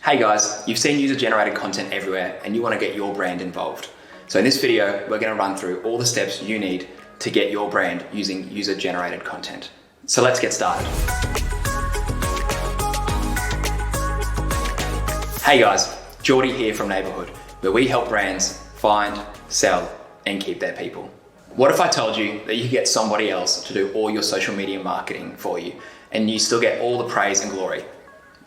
Hey guys, you've seen user-generated content everywhere and you want to get your brand involved. So in this video, we're going to run through all the steps you need to get your brand using user-generated content. So let's get started. Hey guys, Geordie here from Neighborhood, where we help brands find, sell, and keep their people. What if I told you that you could get somebody else to do all your social media marketing for you and you still get all the praise and glory?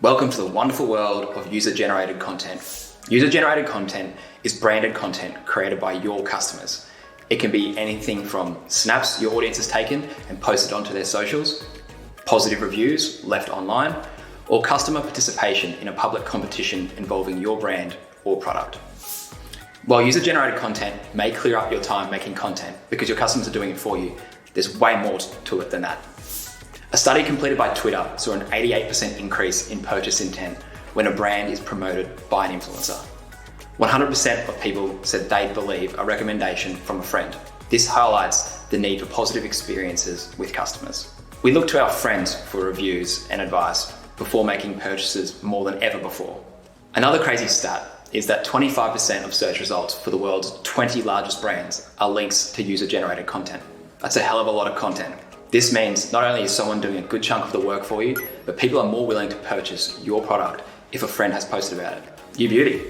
Welcome to the wonderful world of user-generated content. User-generated content is branded content created by your customers. It can be anything from snaps your audience has taken and posted onto their socials, positive reviews left online, or customer participation in a public competition involving your brand or product. While user-generated content may clear up your time making content because your customers are doing it for you, there's way more to it than that. A study completed by Twitter saw an 88% increase in purchase intent when a brand is promoted by an influencer. 100% of people said they'd believe a recommendation from a friend. This highlights the need for positive experiences with customers. We look to our friends for reviews and advice before making purchases more than ever before. Another crazy stat is that 25% of search results for the world's 20 largest brands are links to user-generated content. That's a hell of a lot of content. This means not only is someone doing a good chunk of the work for you, but people are more willing to purchase your product if a friend has posted about it. You beauty.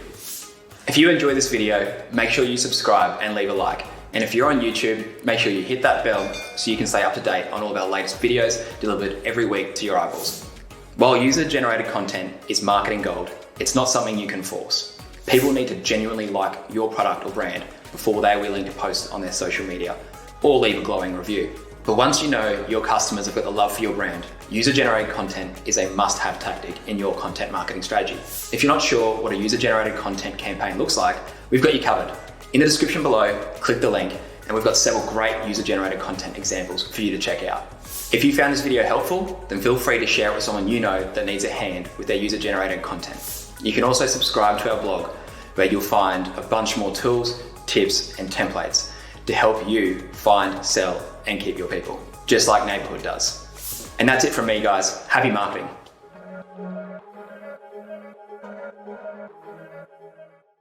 If you enjoy this video, make sure you subscribe and leave a like. And if you're on YouTube, make sure you hit that bell so you can stay up to date on all of our latest videos delivered every week to your eyeballs. While user-generated content is marketing gold, it's not something you can force. People need to genuinely like your product or brand before they're willing to post on their social media or leave a glowing review. But once you know your customers have got the love for your brand, user-generated content is a must-have tactic in your content marketing strategy. If you're not sure what a user-generated content campaign looks like, we've got you covered. In the description below, click the link, and we've got several great user-generated content examples for you to check out. If you found this video helpful, then feel free to share it with someone you know that needs a hand with their user-generated content. You can also subscribe to our blog, where you'll find a bunch more tools, tips, and templates to help you find, sell, and keep your people, just like Neighborhood does. And that's it from me, guys. Happy marketing.